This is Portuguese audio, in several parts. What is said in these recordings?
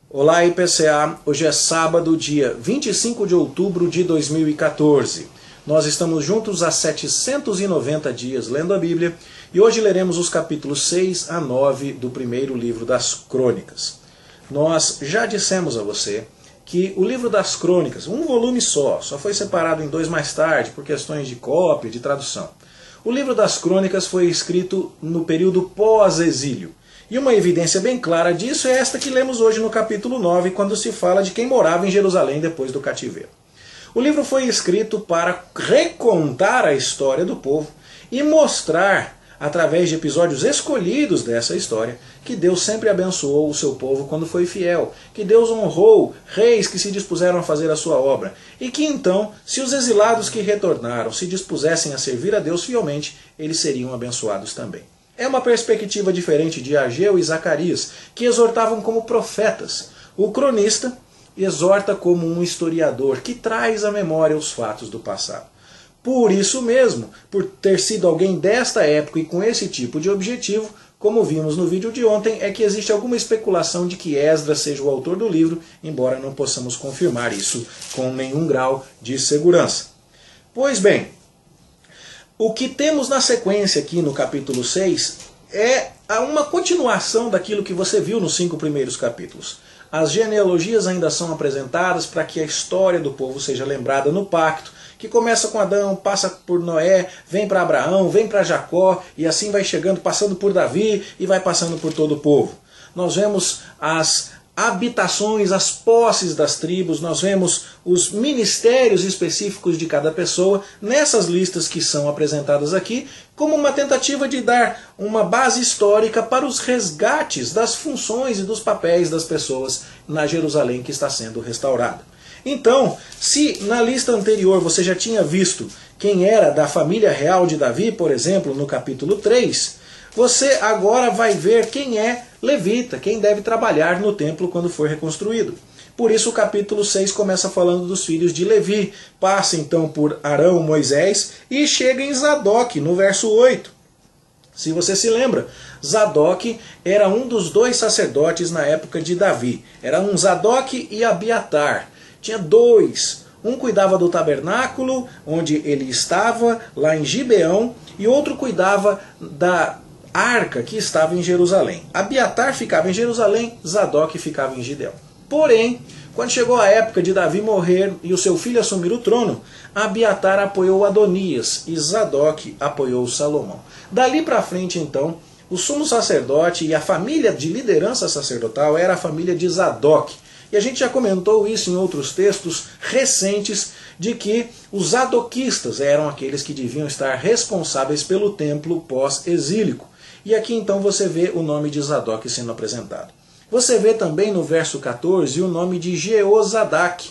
Olá IPCA, hoje é sábado, dia 25 de outubro de 2014. Nós estamos juntos há 790 dias lendo a Bíblia e hoje leremos os capítulos 6 a 9 do primeiro livro das Crônicas. Nós já dissemos a você que o livro das Crônicas, um volume só foi separado em dois mais tarde por questões de cópia, de tradução. O livro das Crônicas foi escrito no período pós-exílio. E uma evidência bem clara disso é esta que lemos hoje no capítulo 9, quando se fala de quem morava em Jerusalém depois do cativeiro. O livro foi escrito para recontar a história do povo e mostrar, através de episódios escolhidos dessa história, que Deus sempre abençoou o seu povo quando foi fiel, que Deus honrou reis que se dispuseram a fazer a sua obra, e que então, se os exilados que retornaram se dispusessem a servir a Deus fielmente, eles seriam abençoados também. É uma perspectiva diferente de Ageu e Zacarias, que exortavam como profetas. O cronista exorta como um historiador, que traz à memória os fatos do passado. Por isso mesmo, por ter sido alguém desta época e com esse tipo de objetivo, como vimos no vídeo de ontem, é que existe alguma especulação de que Esdras seja o autor do livro, embora não possamos confirmar isso com nenhum grau de segurança. Pois bem, o que temos na sequência aqui no capítulo 6 é uma continuação daquilo que você viu nos 5 primeiros capítulos. As genealogias ainda são apresentadas para que a história do povo seja lembrada no pacto, que começa com Adão, passa por Noé, vem para Abraão, vem para Jacó, e assim vai chegando, passando por Davi e vai passando por todo o povo. Nós vemos as habitações, as posses das tribos, nós vemos os ministérios específicos de cada pessoa nessas listas que são apresentadas aqui, como uma tentativa de dar uma base histórica para os resgates das funções e dos papéis das pessoas na Jerusalém que está sendo restaurada. Então, se na lista anterior você já tinha visto quem era da família real de Davi, por exemplo, no capítulo 3, você agora vai ver quem é levita, quem deve trabalhar no templo quando for reconstruído. Por isso o capítulo 6 começa falando dos filhos de Levi, passa então por Arão, Moisés e chega em Zadok, no verso 8. Se você se lembra, Zadok era um dos 2 sacerdotes na época de Davi. Era um Zadok e Abiatar. Tinha 2. Um cuidava do tabernáculo, onde ele estava, lá em Gibeão, e outro cuidava da arca que estava em Jerusalém. Abiatar ficava em Jerusalém, Zadok ficava em Gibeão. Porém, quando chegou a época de Davi morrer e o seu filho assumir o trono, Abiatar apoiou Adonias e Zadok apoiou Salomão. Dali para frente, então, o sumo sacerdote e a família de liderança sacerdotal era a família de Zadok. E a gente já comentou isso em outros textos recentes, de que os zadoquistas eram aqueles que deviam estar responsáveis pelo templo pós-exílico. E aqui então você vê o nome de Zadok sendo apresentado. Você vê também no verso 14 o nome de Jeozadak.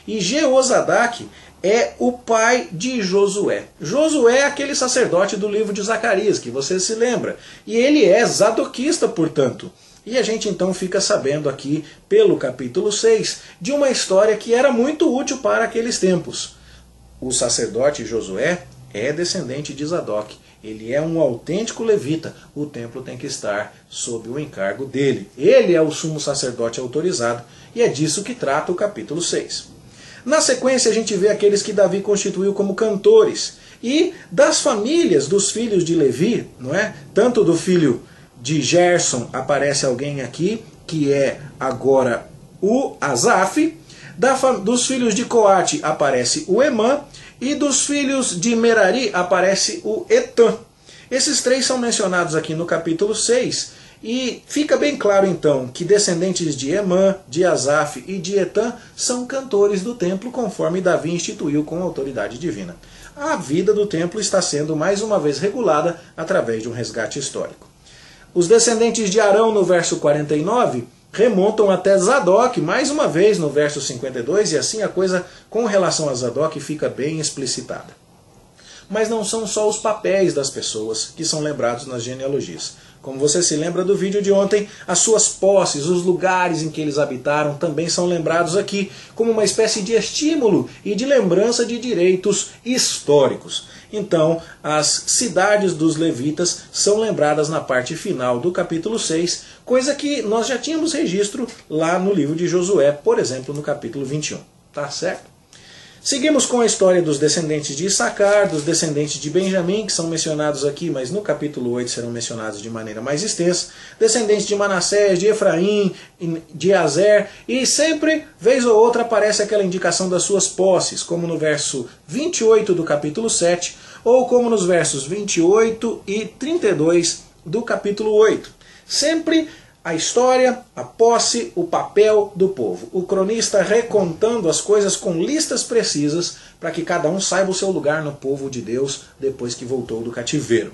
E Jeozadak é o pai de Josué. Josué é aquele sacerdote do livro de Zacarias, que você se lembra. E ele é zadoquista, portanto. E a gente então fica sabendo aqui, pelo capítulo 6, de uma história que era muito útil para aqueles tempos. O sacerdote Josué é descendente de Zadok. Ele é um autêntico levita. O templo tem que estar sob o encargo dele. Ele é o sumo sacerdote autorizado. E é disso que trata o capítulo 6. Na sequência a gente vê aqueles que Davi constituiu como cantores. E das famílias dos filhos de Levi, não é? Tanto do filho de Gerson aparece alguém aqui, que é agora o Asaf. Dos filhos de Coate aparece o Emã. E dos filhos de Merari aparece o Etã. Esses 3 são mencionados aqui no capítulo 6. E fica bem claro então que descendentes de Emã, de Asaf e de Etã são cantores do templo, conforme Davi instituiu com autoridade divina. A vida do templo está sendo mais uma vez regulada através de um resgate histórico. Os descendentes de Arão, no verso 49, remontam até Zadok, mais uma vez no verso 52, e assim a coisa com relação a Zadok fica bem explicitada. Mas não são só os papéis das pessoas que são lembrados nas genealogias. Como você se lembra do vídeo de ontem, as suas posses, os lugares em que eles habitaram também são lembrados aqui como uma espécie de estímulo e de lembrança de direitos históricos. Então, as cidades dos levitas são lembradas na parte final do capítulo 6, coisa que nós já tínhamos registro lá no livro de Josué, por exemplo, no capítulo 21. Tá certo? Seguimos com a história dos descendentes de Issacar, dos descendentes de Benjamim, que são mencionados aqui, mas no capítulo 8 serão mencionados de maneira mais extensa. Descendentes de Manassés, de Efraim, de Azer, e sempre, vez ou outra, aparece aquela indicação das suas posses, como no verso 28 do capítulo 7, ou como nos versos 28 e 32 do capítulo 8. Sempre a história, a posse, o papel do povo. O cronista recontando as coisas com listas precisas para que cada um saiba o seu lugar no povo de Deus depois que voltou do cativeiro.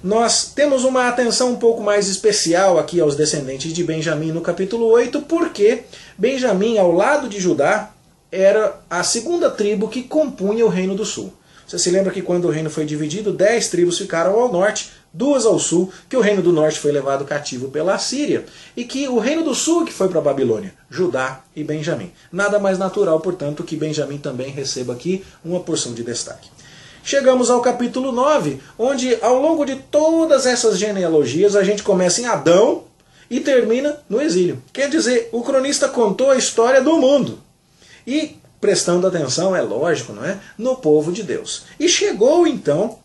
Nós temos uma atenção um pouco mais especial aqui aos descendentes de Benjamim no capítulo 8, porque Benjamim, ao lado de Judá, era a segunda tribo que compunha o Reino do Sul. Você se lembra que quando o reino foi dividido, 10 tribos ficaram ao norte, 2 ao sul, que o reino do norte foi levado cativo pela Assíria, e que o reino do sul que foi para a Babilônia, Judá e Benjamim. Nada mais natural, portanto, que Benjamim também receba aqui uma porção de destaque. Chegamos ao capítulo 9, onde ao longo de todas essas genealogias a gente começa em Adão e termina no exílio. Quer dizer, o cronista contou a história do mundo. E prestando atenção, é lógico, não é? No povo de Deus. E chegou então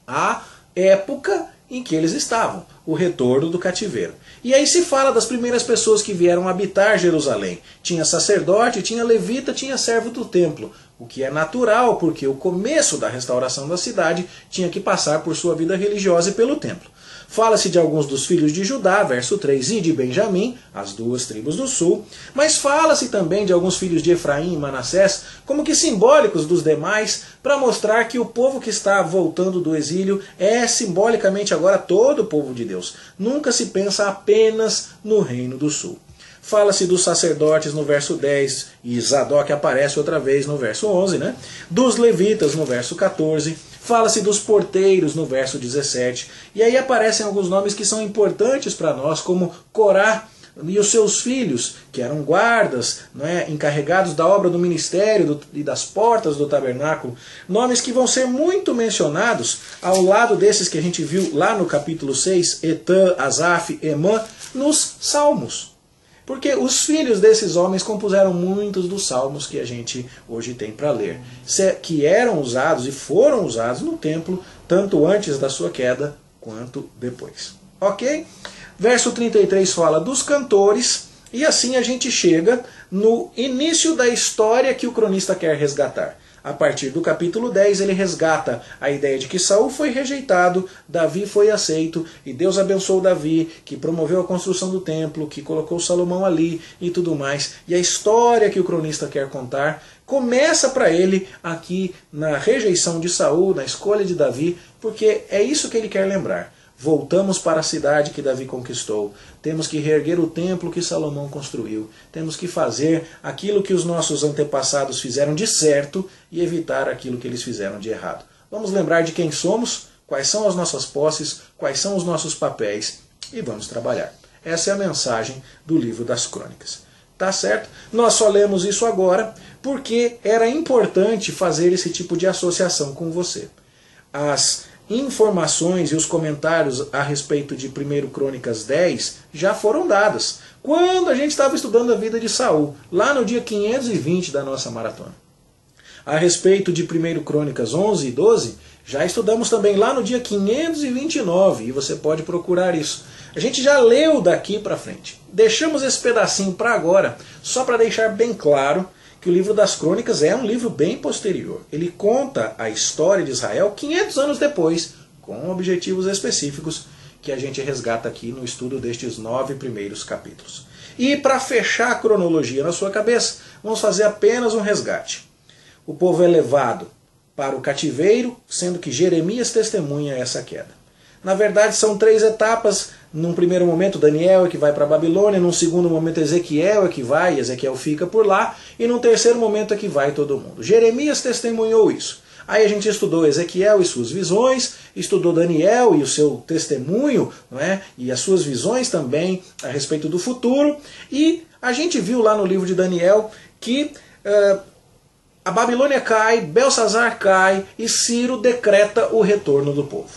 a época em que eles estavam, o retorno do cativeiro. E aí se fala das primeiras pessoas que vieram habitar Jerusalém. Tinha sacerdote, tinha levita, tinha servo do templo. O que é natural, porque o começo da restauração da cidade tinha que passar por sua vida religiosa e pelo templo. Fala-se de alguns dos filhos de Judá, verso 3, e de Benjamim, as 2 tribos do sul, mas fala-se também de alguns filhos de Efraim e Manassés, como que simbólicos dos demais, para mostrar que o povo que está voltando do exílio é simbolicamente agora todo o povo de Deus. Nunca se pensa apenas no reino do sul. Fala-se dos sacerdotes no verso 10, e Zadok aparece outra vez no verso 11, né? Dos levitas no verso 14, fala-se dos porteiros no verso 17, e aí aparecem alguns nomes que são importantes para nós, como Corá e os seus filhos, que eram guardas, né, encarregados da obra do ministério e das portas do tabernáculo, nomes que vão ser muito mencionados ao lado desses que a gente viu lá no capítulo 6, Etã, Asaf, Emã, nos Salmos. Porque os filhos desses homens compuseram muitos dos salmos que a gente hoje tem para ler, que eram usados e foram usados no templo, tanto antes da sua queda quanto depois. Ok? Verso 33 fala dos cantores, e assim a gente chega no início da história que o cronista quer resgatar. A partir do capítulo 10 ele resgata a ideia de que Saul foi rejeitado, Davi foi aceito, e Deus abençoou Davi, que promoveu a construção do templo, que colocou Salomão ali e tudo mais. E a história que o cronista quer contar começa para ele aqui na rejeição de Saul, na escolha de Davi, porque é isso que ele quer lembrar. Voltamos para a cidade que Davi conquistou. Temos que reerguer o templo que Salomão construiu. Temos que fazer aquilo que os nossos antepassados fizeram de certo e evitar aquilo que eles fizeram de errado. Vamos lembrar de quem somos, quais são as nossas posses, quais são os nossos papéis e vamos trabalhar. Essa é a mensagem do livro das Crônicas. Tá certo? Nós só lemos isso agora porque era importante fazer esse tipo de associação com você. As informações e os comentários a respeito de 1 Crônicas 10 já foram dadas quando a gente estava estudando a vida de Saul, lá no dia 520 da nossa maratona. A respeito de 1 Crônicas 11 e 12, já estudamos também lá no dia 529, e você pode procurar isso. A gente já leu daqui para frente. Deixamos esse pedacinho para agora, só para deixar bem claro que o livro das Crônicas é um livro bem posterior. Ele conta a história de Israel 500 anos depois, com objetivos específicos que a gente resgata aqui no estudo destes 9 primeiros capítulos. E para fechar a cronologia na sua cabeça, vamos fazer apenas um resgate. O povo é levado para o cativeiro, sendo que Jeremias testemunha essa queda. Na verdade, são 3 etapas. Num primeiro momento, Daniel é que vai para a Babilônia. Num segundo momento, Ezequiel é que vai, Ezequiel fica por lá. E num terceiro momento é que vai todo mundo. Jeremias testemunhou isso. Aí a gente estudou Ezequiel e suas visões, estudou Daniel e o seu testemunho, não é? E as suas visões também a respeito do futuro. E a gente viu lá no livro de Daniel que a Babilônia cai, Belsazar cai e Ciro decreta o retorno do povo.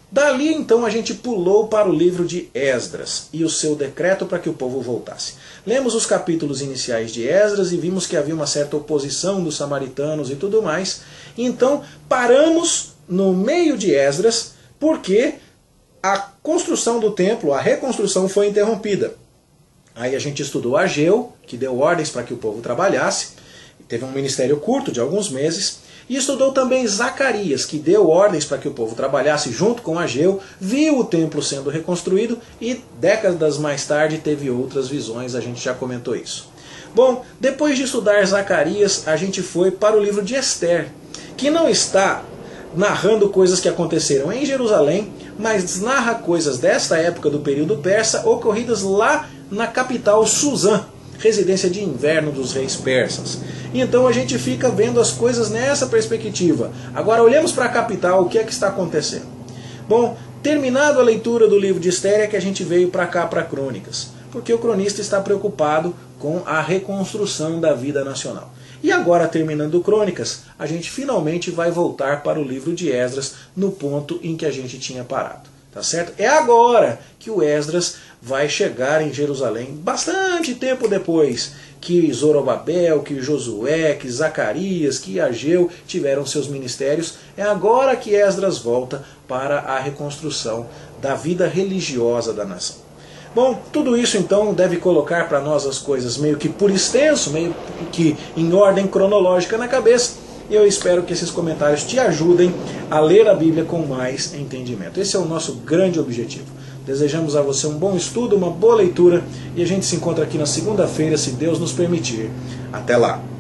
Dali então a gente pulou para o livro de Esdras e o seu decreto para que o povo voltasse. Lemos os capítulos iniciais de Esdras e vimos que havia uma certa oposição dos samaritanos e tudo mais. Então paramos no meio de Esdras porque a construção do templo, a reconstrução foi interrompida. Aí a gente estudou Ageu, que deu ordens para que o povo trabalhasse, teve um ministério curto de alguns meses, e estudou também Zacarias, que deu ordens para que o povo trabalhasse junto com Ageu, viu o templo sendo reconstruído e décadas mais tarde teve outras visões, a gente já comentou isso. Bom, depois de estudar Zacarias, a gente foi para o livro de Ester, que não está narrando coisas que aconteceram em Jerusalém, mas narra coisas desta época do período persa ocorridas lá na capital Suzã, residência de inverno dos reis persas. Então a gente fica vendo as coisas nessa perspectiva. Agora olhamos para a capital, o que é que está acontecendo? Bom, terminado a leitura do livro de Ester é que a gente veio para cá, para Crônicas, porque o cronista está preocupado com a reconstrução da vida nacional. E agora, terminando Crônicas, a gente finalmente vai voltar para o livro de Esdras no ponto em que a gente tinha parado. Tá certo? É agora que o Esdras vai chegar em Jerusalém, bastante tempo depois que Zorobabel, que Josué, que Zacarias, que Ageu tiveram seus ministérios. É agora que Esdras volta para a reconstrução da vida religiosa da nação. Bom, tudo isso então deve colocar para nós as coisas meio que por extenso, meio que em ordem cronológica na cabeça. E eu espero que esses comentários te ajudem a ler a Bíblia com mais entendimento. Esse é o nosso grande objetivo. Desejamos a você um bom estudo, uma boa leitura e a gente se encontra aqui na segunda-feira, se Deus nos permitir. Até lá!